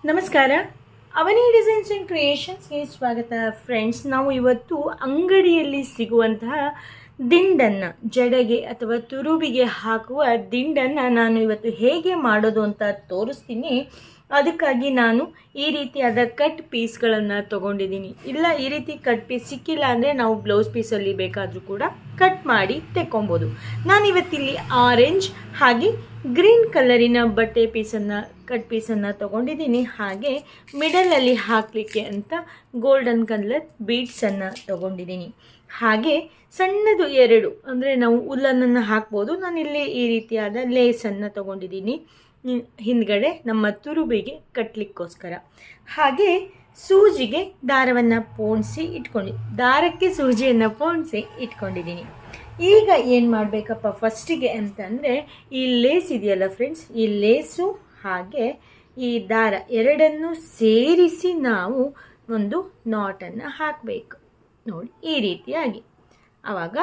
ನಮಸ್ಕಾರ. ಅವನಿ designs and ಕ್ರಿಯೇಷನ್ಸ್ಗೆ ಸ್ವಾಗತ friends. ನಾವು ಇವತ್ತು ಅಂಗಡಿಯಲ್ಲಿ ಸಿಗುವಂತಹ ದಿಂಡನ್ನು, ಜಡೆಗೆ ಅಥವಾ ತುರುಬಿಗೆ ಹಾಕುವ ದಿಂಡನ್ನು ನಾನು ಇವತ್ತು ಹೇಗೆ ಮಾಡೋದು ಅಂತ ತೋರಿಸ್ತೀನಿ. ಅದಕ್ಕಾಗಿ ನಾನು ಈ ರೀತಿಯಾದ ಕಟ್ ಪೀಸ್ಗಳನ್ನು ತೊಗೊಂಡಿದ್ದೀನಿ. ಇಲ್ಲ ಈ ರೀತಿ ಕಟ್ ಪೀಸ್ ಸಿಕ್ಕಿಲ್ಲ ಅಂದರೆ ನಾವು ಬ್ಲೌಸ್ ಪೀಸಲ್ಲಿ ಬೇಕಾದರೂ ಕೂಡ ಕಟ್ ಮಾಡಿ ತೆಕ್ಕೊಬೋದು. ನಾನಿವತ್ತಿಲ್ಲಿ ಆರೆಂಜ್ ಹಾಗೆ ಗ್ರೀನ್ ಕಲರಿನ ಬಟ್ಟೆ ಪೀಸನ್ನು, ಕಟ್ ಪೀಸನ್ನು ತೊಗೊಂಡಿದ್ದೀನಿ. ಹಾಗೆ ಮಿಡಲಲ್ಲಿ ಹಾಕಲಿಕ್ಕೆ ಅಂತ ಗೋಲ್ಡನ್ ಕಲರ್ ಬೀಡ್ಸನ್ನು ತೊಗೊಂಡಿದ್ದೀನಿ. ಹಾಗೆ ಸಣ್ಣದು ಎರಡು, ಅಂದರೆ ನಾವು ಉಲ್ಲನನ್ನು ಹಾಕ್ಬೋದು. ನಾನಿಲ್ಲಿ ಈ ರೀತಿಯಾದ ಲೇಸನ್ನು ತೊಗೊಂಡಿದ್ದೀನಿ ಹಿಂದ್ಗಡೆ ನಮ್ಮ ತುರುಬಿಗೆ ಕಟ್ಟಲಿಕ್ಕೋಸ್ಕರ. ಹಾಗೆ ಸೂಜಿಗೆ ದಾರವನ್ನು ಪೋಣಿಸಿ ದಾರಕ್ಕೆ ಸೂಜಿಯನ್ನು ಪೋಣಿಸಿ ಇಟ್ಕೊಂಡಿದ್ದೀನಿ. ಈಗ ಏನು ಮಾಡಬೇಕಪ್ಪ ಫಸ್ಟಿಗೆ ಅಂತಂದರೆ, ಈ ಲೇಸ್ ಇದೆಯಲ್ಲ ಫ್ರೆಂಡ್ಸ್, ಈ ಲೇಸು ಹಾಗೆ ಈ ದಾರ ಎರಡನ್ನು ಸೇರಿಸಿ ನಾವು ಒಂದು ನಾಟನ್ನು ಹಾಕಬೇಕು. ನೋಡಿ ಈ ರೀತಿಯಾಗಿ, ಆವಾಗ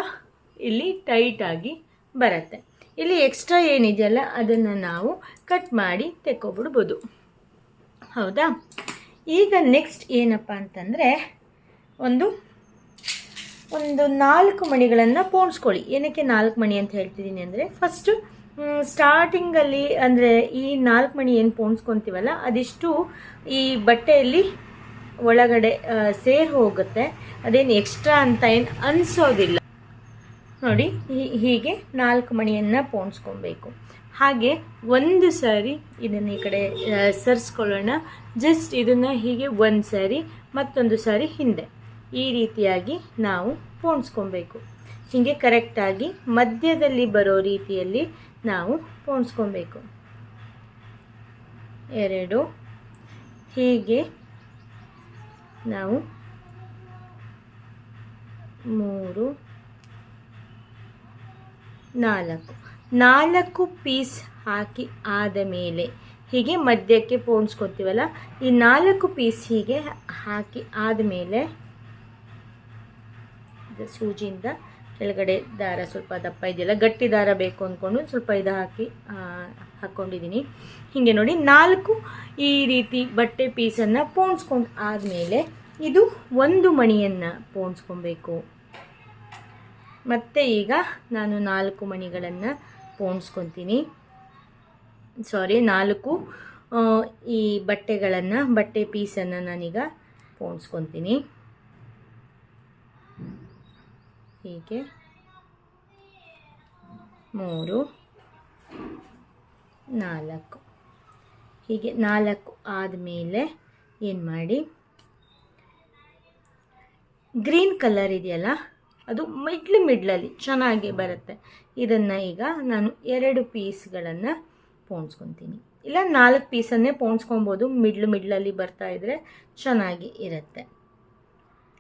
ಇಲ್ಲಿ ಟೈಟಾಗಿ ಬರುತ್ತೆ. ಇಲ್ಲಿ ಎಕ್ಸ್ಟ್ರಾ ಏನಿದೆಯಲ್ಲ ಅದನ್ನು ನಾವು ಕಟ್ ಮಾಡಿ ತೆಕ್ಕೊಬಿಡ್ಬೋದು. ಹೌದಾ? ಈಗ ನೆಕ್ಸ್ಟ್ ಏನಪ್ಪ ಅಂತಂದರೆ, ಒಂದು 4 ಮಣಿಗಳನ್ನು ಪೋಣಿಸ್ಕೊಳ್ಳಿ. ಏನಕ್ಕೆ 4 ಮಣಿ ಅಂತ ಹೇಳ್ತಿದ್ದೀನಿ ಅಂದರೆ, ಫಸ್ಟು ಸ್ಟಾರ್ಟಿಂಗಲ್ಲಿ ಅಂದರೆ ಈ 4 ಮಣಿ ಏನು ಪೋಣಿಸ್ಕೊತೀವಲ್ಲ ಅದಿಷ್ಟು ಈ ಬಟ್ಟೆಯಲ್ಲಿ ಒಳಗಡೆ ಸೇರಿ ಹೋಗುತ್ತೆ. ಅದೇನು ಎಕ್ಸ್ಟ್ರಾ ಅಂತ ಏನು ಅನಿಸೋದಿಲ್ಲ. ನೋಡಿ ಹೀಗೆ 4 ಮಣಿಯನ್ನು ಪೋಣಿಸ್ಕೊಬೇಕು. ಹಾಗೆ ಒಂದು ಸಾರಿ ಇದನ್ನು ಈ ಕಡೆ ಸರಿಸ್ಕೊಳ್ಳೋಣ. ಜಸ್ಟ್ ಇದನ್ನು ಹೀಗೆ ಒಂದು ಸಾರಿ, ಮತ್ತೊಂದು ಸಾರಿ ಹಿಂದೆ, ಈ ರೀತಿಯಾಗಿ ನಾವು ಪೋಣಿಸ್ಕೊಬೇಕು. ಹೀಗೆ ಕರೆಕ್ಟಾಗಿ ಮಧ್ಯದಲ್ಲಿ ಬರೋ ರೀತಿಯಲ್ಲಿ ನಾವು ಪೋಣಿಸ್ಕೊಬೇಕು. 2 ಹೀಗೆ ನಾವು 3 4 ಪೀಸ್ ಹಾಕಿ ಆದ ಮೇಲೆ ಹೀಗೆ ಮಧ್ಯಕ್ಕೆ ಪೋಣಿಸ್ಕೊತೀವಲ್ಲ, ಈ 4 ಪೀಸ್ ಹೀಗೆ ಹಾಕಿ ಆದಮೇಲೆ ಸೂಜಿಯಿಂದ ಕೆಳಗಡೆ ದಾರ ಸ್ವಲ್ಪ ದಪ್ಪ ಇದೆಯಲ್ಲ, ಗಟ್ಟಿ ದಾರ ಬೇಕು ಅಂದ್ಕೊಂಡು ಸ್ವಲ್ಪ ಇದು ಹಾಕ್ಕೊಂಡಿದ್ದೀನಿ. ಹೀಗೆ ನೋಡಿ 4 ಈ ರೀತಿ ಬಟ್ಟೆ ಪೀಸನ್ನು ಪೋಣಿಸ್ಕೊಂಡು ಆದಮೇಲೆ ಇದು 1 ಮಣಿಯನ್ನು ಪೋಣಿಸ್ಕೊಬೇಕು. ಮತ್ತು ಈಗ ನಾನು 4 ಮಣಿಗಳನ್ನು ಪೋಣಿಸ್ಕೊತೀನಿ. 4 ಈ ಬಟ್ಟೆ ಪೀಸನ್ನು ನಾನೀಗ ಪೋಣಿಸ್ಕೊತೀನಿ. ಹೀಗೆ 3 4 ಹೀಗೆ 4 ಆದಮೇಲೆ ಏನು ಮಾಡಿ, ಗ್ರೀನ್ ಕಲರ್ ಇದೆಯಲ್ಲ ಅದು ಮಿಡ್ಲಲ್ಲಿ ಚೆನ್ನಾಗಿ ಬರುತ್ತೆ. ಇದನ್ನು ಈಗ ನಾನು 2 ಪೀಸ್ಗಳನ್ನು ಪೋಣಿಸ್ಕೊತೀನಿ. ಇಲ್ಲ 4 ಪೀಸನ್ನೇ ಪೋಣಿಸ್ಕೊಬೋದು. ಮಿಡ್ಲಲ್ಲಿ ಬರ್ತಾ ಇದ್ದರೆ ಚೆನ್ನಾಗಿ ಇರುತ್ತೆ,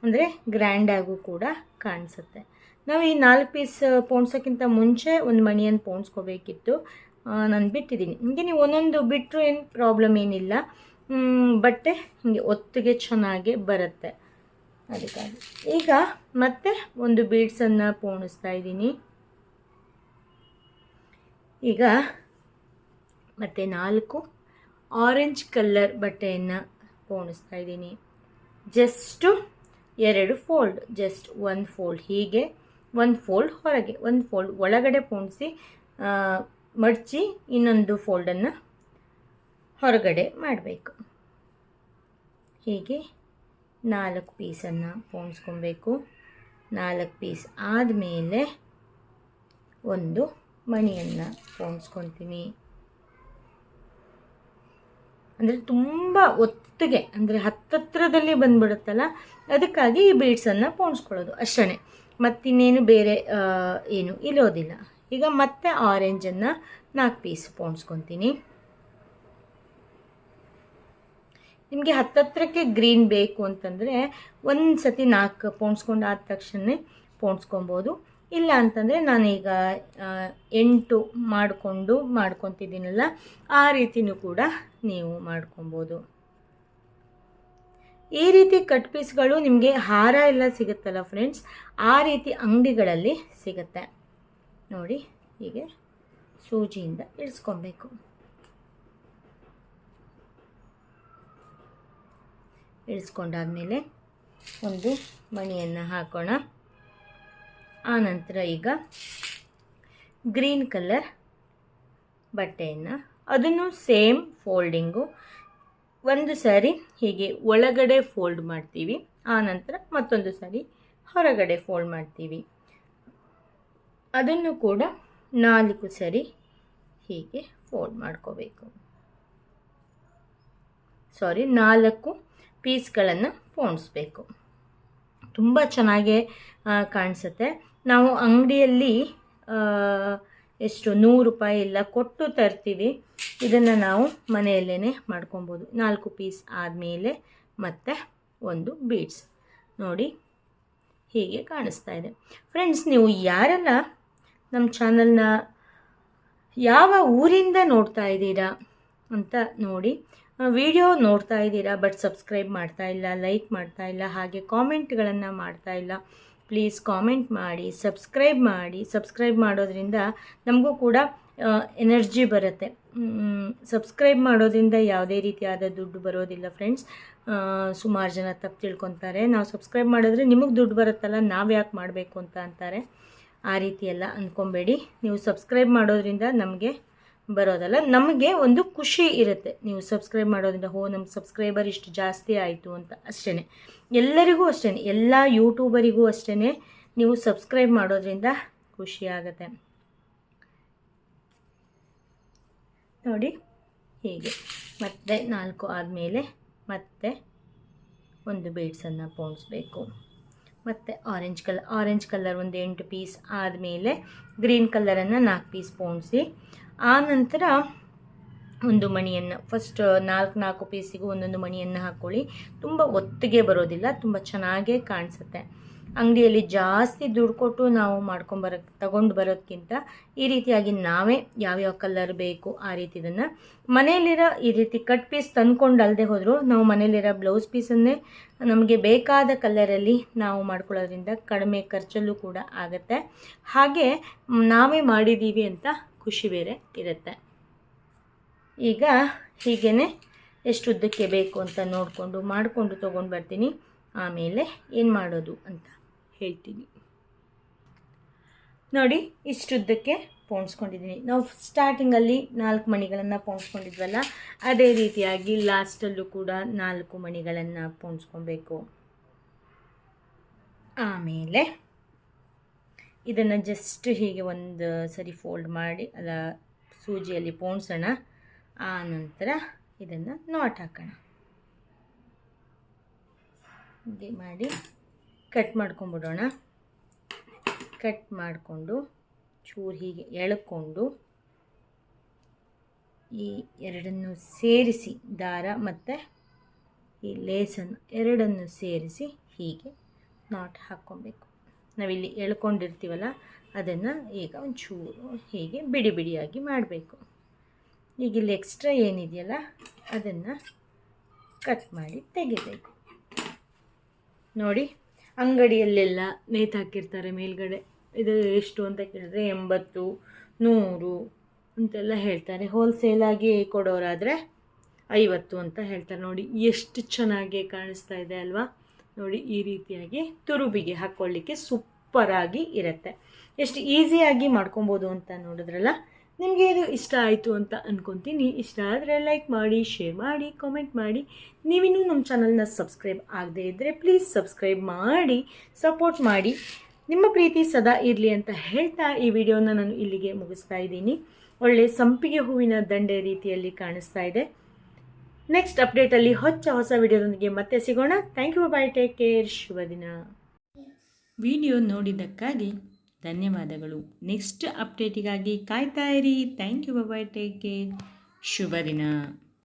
ಅಂದರೆ ಗ್ರ್ಯಾಂಡಾಗೂ ಕೂಡ ಕಾಣಿಸುತ್ತೆ. ನಾವು ಈ 4 ಪೀಸ್ ಪೋಣಿಸೋಕ್ಕಿಂತ ಮುಂಚೆ ಒಂದು ಮಣಿಯನ್ನು ಪೋಣಿಸ್ಕೋಬೇಕಿತ್ತು. ನಾನು ಬಿಟ್ಟಿದ್ದೀನಿ. ಹೀಗೆ ನೀವು ಒಂದೊಂದು ಬಿಟ್ಟರು ಏನು ಪ್ರಾಬ್ಲಮ್ ಏನಿಲ್ಲ. ಬಟ್ಟೆ ಹೀಗೆ ಒತ್ತಿಗೆ ಚೆನ್ನಾಗಿ ಬರುತ್ತೆ. ಅದಕ್ಕಾಗಿ ಈಗ ಮತ್ತೆ ಒಂದು ಬೀಡ್ಸನ್ನು ಪೋಣಿಸ್ತಾ ಇದ್ದೀನಿ. ಈಗ ಮತ್ತೆ 4 ಆರೆಂಜ್ ಕಲರ್ ಬಟ್ಟೆಯನ್ನು ಪೋಣಿಸ್ತಾ ಇದ್ದೀನಿ. ಜಸ್ಟು 2 ಫೋಲ್ಡ್, ಜಸ್ಟ್ 1 ಫೋಲ್ಡ್, ಹೀಗೆ 1 ಫೋಲ್ಡ್ ಹೊರಗೆ, 1 ಫೋಲ್ಡ್ ಒಳಗಡೆ ಪೋಣಿಸಿ ಮಡಚಿ ಇನ್ನೊಂದು ಫೋಲ್ಡನ್ನು ಹೊರಗಡೆ ಮಾಡಬೇಕು. ಹೀಗೆ 4 ಪೀಸನ್ನು ಪೋಣಿಸ್ಕೊಬೇಕು. 4 ಪೀಸ್ ಆದಮೇಲೆ ಒಂದು ಮಣಿಯನ್ನು ಪೋಣಿಸ್ಕೊತೀನಿ. ಅಂದರೆ ತುಂಬ ಒತ್ತಿಗೆ, ಅಂದರೆ ಹತ್ತತ್ರದಲ್ಲಿ ಬಂದುಬಿಡುತ್ತಲ್ಲ, ಅದಕ್ಕಾಗಿ ಈ ಬೀಡ್ಸನ್ನು ಪೋಣಿಸ್ಕೊಳ್ಳೋದು ಅಷ್ಟೇ. ಮತ್ತಿನ್ನೇನು ಬೇರೆ ಏನು ಇರೋದಿಲ್ಲ. ಈಗ ಮತ್ತೆ ಆರೆಂಜನ್ನು 4 ಪೀಸ್ ಪೋಣಿಸ್ಕೊತೀನಿ. ನಿಮಗೆ ಹತ್ತತ್ರಕ್ಕೆ ಗ್ರೀನ್ ಬೇಕು ಅಂತಂದರೆ ಒಂದು ಸತಿ 4 ಪೋಣಿಸ್ಕೊಂಡು ಆದ ತಕ್ಷಣ ಪೋಣಿಸ್ಕೊಬೋದು. ಇಲ್ಲ ಅಂತಂದರೆ ನಾನೀಗ 8 ಮಾಡ್ಕೊತಿದ್ದೀನಲ್ಲ, ಆ ರೀತಿಯೂ ಕೂಡ ನೀವು ಮಾಡ್ಕೊಬೋದು. ಈ ರೀತಿ ಕಟ್ ಪೀಸ್ಗಳು ನಿಮಗೆ ಹಾರ ಎಲ್ಲ ಸಿಗುತ್ತಲ್ಲ ಫ್ರೆಂಡ್ಸ್, ಆ ರೀತಿ ಅಂಗಡಿಗಳಲ್ಲಿ ಸಿಗುತ್ತೆ. ನೋಡಿ ಹೀಗೆ ಸೂಜಿಯಿಂದ ಇಳಿಸ್ಕೊಬೇಕು. ಇಳಿಸ್ಕೊಂಡಾದಮೇಲೆ ಒಂದು ಮಣಿಯನ್ನು ಹಾಕೋಣ. ಆನಂತರ ಈಗ ಗ್ರೀನ್ ಕಲರ್ ಬಟ್ಟೆಯನ್ನು ಅದನ್ನು ಸೇಮ್ ಫೋಲ್ಡಿಂಗು ಒಂದು ಸಾರಿ ಹೀಗೆ ಒಳಗಡೆ ಫೋಲ್ಡ್ ಮಾಡ್ತೀವಿ, ಆನಂತರ ಮತ್ತೊಂದು ಸಾರಿ ಹೊರಗಡೆ ಫೋಲ್ಡ್ ಮಾಡ್ತೀವಿ. ಅದನ್ನು ಕೂಡ 4 ಸರಿ ಹೀಗೆ ಫೋಲ್ಡ್ ಮಾಡ್ಕೋಬೇಕು. 4 ಪೀಸ್ಗಳನ್ನು ಪೋಣಿಸ್ಬೇಕು. ತುಂಬ ಚೆನ್ನಾಗೇ ಕಾಣಿಸುತ್ತೆ. ನಾವು ಅಂಗಡಿಯಲ್ಲಿ ಎಷ್ಟು 100 ರೂಪಾಯಿ ಎಲ್ಲ ಕೊಟ್ಟು ತರ್ತೀವಿ. ಇದನ್ನು ನಾವು ಮನೆಯಲ್ಲೇ ಮಾಡ್ಕೊಬೋದು. 4 ಪೀಸ್ ಆದಮೇಲೆ ಮತ್ತೆ ಒಂದು ಬೀಡ್ಸ್ ನೋಡಿ ಹೀಗೆ ಕಾಣಿಸ್ತಾ ಇದೆ. ಫ್ರೆಂಡ್ಸ್, ನೀವು ಯಾರೆಲ್ಲ ನಮ್ಮ ಚಾನಲ್ನ ಯಾವ ಊರಿಂದ ನೋಡ್ತಾ ಇದ್ದೀರಾ ಅಂತ ನೋಡಿ. ವಿಡಿಯೋ ನೋಡ್ತಾ ಇದ್ದೀರಾ ಬಟ್ ಸಬ್ಸ್ಕ್ರೈಬ್ ಮಾಡ್ತಾ ಇಲ್ಲ, ಲೈಕ್ ಮಾಡ್ತಾ ಇಲ್ಲ, ಹಾಗೆ ಕಾಮೆಂಟ್ಗಳನ್ನು ಮಾಡ್ತಾ ಇಲ್ಲ. ಪ್ಲೀಸ್ ಕಾಮೆಂಟ್ ಮಾಡಿ, ಸಬ್ಸ್ಕ್ರೈಬ್ ಮಾಡಿ. ಸಬ್ಸ್ಕ್ರೈಬ್ ಮಾಡೋದ್ರಿಂದ ನಮಗೂ ಕೂಡ ಎನರ್ಜಿ ಬರುತ್ತೆ. ಸಬ್ಸ್ಕ್ರೈಬ್ ಮಾಡೋದ್ರಿಂದ ಯಾವುದೇ ರೀತಿಯಾದ ದುಡ್ಡು ಬರೋದಿಲ್ಲ ಫ್ರೆಂಡ್ಸ್. ಸುಮಾರು ಜನ ತಪ್ಪು ತಿಳ್ಕೊತಾರೆ, ನಾವು ಸಬ್ಸ್ಕ್ರೈಬ್ ಮಾಡಿದ್ರೆ ನಿಮಗೆ ದುಡ್ಡು ಬರುತ್ತಲ್ಲ, ನಾವು ಯಾಕೆ ಮಾಡಬೇಕು ಅಂತ ಅಂತಾರೆ. ಆ ರೀತಿ ಎಲ್ಲ ಅಂದ್ಕೊಬೇಡಿ. ನೀವು ಸಬ್ಸ್ಕ್ರೈಬ್ ಮಾಡೋದ್ರಿಂದ ನಮಗೆ ಬರೋದಲ್ಲ, ನಮಗೆ ಒಂದು ಖುಷಿ ಇರುತ್ತೆ. ನೀವು ಸಬ್ಸ್ಕ್ರೈಬ್ ಮಾಡೋದ್ರಿಂದ ನಮ್ಮ ಸಬ್ಸ್ಕ್ರೈಬರ್ ಇಷ್ಟು ಜಾಸ್ತಿ ಆಯಿತು ಅಂತ ಅಷ್ಟೇ. ಎಲ್ಲರಿಗೂ ಅಷ್ಟೇ, ಎಲ್ಲ ಯೂಟ್ಯೂಬರಿಗೂ ಅಷ್ಟೇ, ನೀವು ಸಬ್ಸ್ಕ್ರೈಬ್ ಮಾಡೋದ್ರಿಂದ ಖುಷಿ ಆಗುತ್ತೆ ನೋಡಿ. ಹೀಗೆ ಮತ್ತೆ 4 ಆದಮೇಲೆ ಮತ್ತೆ ಒಂದು ಬೀಡ್ಸನ್ನು ಪೋಣಿಸ್ಬೇಕು. ಮತ್ತು ಆರೆಂಜ್ ಕಲರ್ ಒಂದು 8 ಪೀಸ್ ಆದಮೇಲೆ ಗ್ರೀನ್ ಕಲರನ್ನು 4 ಪೀಸ್ ಪೋಣಿಸಿ, ಆನಂತರ ಒಂದು ಮಣಿಯನ್ನು ಫಸ್ಟ್ 4 ಪೀಸಿಗೂ ಒಂದೊಂದು ಮಣಿಯನ್ನು ಹಾಕ್ಕೊಳ್ಳಿ. ತುಂಬ ಒತ್ತಿಗೆ ಬರೋದಿಲ್ಲ, ತುಂಬ ಚೆನ್ನಾಗೇ ಕಾಣಿಸುತ್ತೆ. ಅಂಗಡಿಯಲ್ಲಿ ಜಾಸ್ತಿ ದುಡ್ಡು ಕೊಟ್ಟು ನಾವು ತಗೊಂಡು ಬರೋದಕ್ಕಿಂತ ಈ ರೀತಿಯಾಗಿ ನಾವೇ ಯಾವ್ಯಾವ ಕಲರ್ ಬೇಕು ಆ ರೀತಿ ಇದನ್ನು ಮನೆಯಲ್ಲಿರೋ ಈ ರೀತಿ ಕಟ್ ಪೀಸ್ ತಂದ್ಕೊಂಡು ಅಲ್ಲದೆ ಹೋದರೂ ನಾವು ಮನೆಯಲ್ಲಿರೋ ಬ್ಲೌಸ್ ಪೀಸನ್ನೇ ನಮಗೆ ಬೇಕಾದ ಕಲರಲ್ಲಿ ನಾವು ಮಾಡ್ಕೊಳ್ಳೋದ್ರಿಂದ ಕಡಿಮೆ ಖರ್ಚಲ್ಲೂ ಕೂಡ ಆಗುತ್ತೆ. ಹಾಗೆ ನಾವೇ ಮಾಡಿದ್ದೀವಿ ಅಂತ ಖುಷಿ ಬೇರೆ ಇರುತ್ತೆ. ಈಗ ಹೀಗೇ ಎಷ್ಟು ಉದ್ದಕ್ಕೆ ಬೇಕು ಅಂತ ಮಾಡಿಕೊಂಡು ತೊಗೊಂಡು ಬರ್ತೀನಿ. ಆಮೇಲೆ ಏನು ಮಾಡೋದು ಅಂತ ಹೇಳ್ತೀನಿ ನೋಡಿ. ಇಷ್ಟುದ್ದಕ್ಕೆ ಪೋಣಿಸ್ಕೊಂಡಿದ್ದೀನಿ. ನಾವು ಸ್ಟಾರ್ಟಿಂಗಲ್ಲಿ 4 ಮಣಿಗಳನ್ನು ಪೋಣಿಸ್ಕೊಂಡಿದ್ವಲ್ಲ, ಅದೇ ರೀತಿಯಾಗಿ ಲಾಸ್ಟಲ್ಲೂ ಕೂಡ 4 ಮಣಿಗಳನ್ನು ಪೋಣಿಸ್ಕೊಬೇಕು. ಆಮೇಲೆ ಇದನ್ನು ಜಸ್ಟ್ ಹೀಗೆ ಒಂದು ಸರಿ ಫೋಲ್ಡ್ ಮಾಡಿ ಸೂಜಿಯಲ್ಲಿ ಪೋಣಿಸೋಣ. ಆನಂತರ ಇದನ್ನು ನಾಟ್ ಹಾಕೋಣ. ಹೀಗೆ ಮಾಡಿ ಕಟ್ ಮಾಡ್ಕೊಂಬಿಡೋಣ. ಕಟ್ ಮಾಡಿಕೊಂಡು ಚೂರು ಹೀಗೆ ಎಳ್ಕೊಂಡು ಈ ಎರಡನ್ನು ಸೇರಿಸಿ, ದಾರ ಮತ್ತು ಈ ಲೇಸನ್ನು ಎರಡನ್ನು ಸೇರಿಸಿ ಹೀಗೆ ನಾಟ್ ಹಾಕ್ಕೊಬೇಕು. ನಾವಿಲ್ಲಿ ಎಳ್ಕೊಂಡಿರ್ತೀವಲ್ಲ ಅದನ್ನು ಈಗ ಒಂಚೂರು ಹೀಗೆ ಬಿಡಿ ಬಿಡಿಯಾಗಿ ಮಾಡಬೇಕು. ಈಗ ಇಲ್ಲಿ ಎಕ್ಸ್ಟ್ರಾ ಏನಿದೆಯಲ್ಲ ಅದನ್ನು ಕಟ್ ಮಾಡಿ ತೆಗಿಬೇಕು ನೋಡಿ. ಅಂಗಡಿಯಲ್ಲೆಲ್ಲ ನೇತಾಕಿರ್ತಾರೆ ಮೇಲ್ಗಡೆ, ಇದು ಎಷ್ಟು ಅಂತ ಕೇಳಿದ್ರೆ 80, 100 ಅಂತೆಲ್ಲ ಹೇಳ್ತಾರೆ. ಹೋಲ್ಸೇಲಾಗಿ ಕೊಡೋರಾದರೆ 50 ಅಂತ ಹೇಳ್ತಾರೆ. ನೋಡಿ ಎಷ್ಟು ಚೆನ್ನಾಗಿ ಕಾಣಿಸ್ತಾ ಇದೆ ಅಲ್ವಾ. ನೋಡಿ ಈ ರೀತಿಯಾಗಿ ತುರುಬಿಗೆ ಹಾಕ್ಕೊಳ್ಳಿಕ್ಕೆ ಸೂಪರಾಗಿ ಇರುತ್ತೆ. ಎಷ್ಟು ಈಸಿಯಾಗಿ ಮಾಡ್ಕೊಬೋದು ಅಂತ ನೋಡಿದ್ರಲ್ಲ. ನಿಮಗೆ ಇದು ಇಷ್ಟ ಆಯಿತು ಅಂತ ಅಂದ್ಕೊತೀನಿ. ಇಷ್ಟ ಆದರೆ ಲೈಕ್ ಮಾಡಿ, ಶೇರ್ ಮಾಡಿ, ಕಾಮೆಂಟ್ ಮಾಡಿ. ನೀವಿನ್ನೂ ನಮ್ಮ ಚಾನಲ್ನ ಸಬ್ಸ್ಕ್ರೈಬ್ ಆಗದೇ ಇದ್ದರೆ ಪ್ಲೀಸ್ ಸಬ್ಸ್ಕ್ರೈಬ್ ಮಾಡಿ, ಸಪೋರ್ಟ್ ಮಾಡಿ. ನಿಮ್ಮ ಪ್ರೀತಿ ಸದಾ ಇರಲಿ ಅಂತ ಹೇಳ್ತಾ ಈ ವಿಡಿಯೋನ ನಾನು ಇಲ್ಲಿಗೆ ಮುಗಿಸ್ತಾ ಇದ್ದೀನಿ. ಒಳ್ಳೆ ಸಂಪಿಗೆ ಹೂವಿನ ದಂಡೆ ರೀತಿಯಲ್ಲಿ ಕಾಣಿಸ್ತಾ ಇದೆ. ನೆಕ್ಸ್ಟ್ ಅಪ್ಡೇಟಲ್ಲಿ ಹೊಸ ವಿಡಿಯೋದೊಂದಿಗೆ ಮತ್ತೆ ಸಿಗೋಣ. Thank you, bye, take care, ಶುಭ ದಿನ. ವಿಡಿಯೋ ನೋಡಿದ್ದಕ್ಕಾಗಿ ಧನ್ಯವಾದಗಳು. ನೆಕ್ಸ್ಟ್ ಅಪ್ಡೇಟಿಗಾಗಿ ಕಾಯ್ತಾ ಇರಿ. Thank you, bye, take care, ಶುಭ ದಿನ.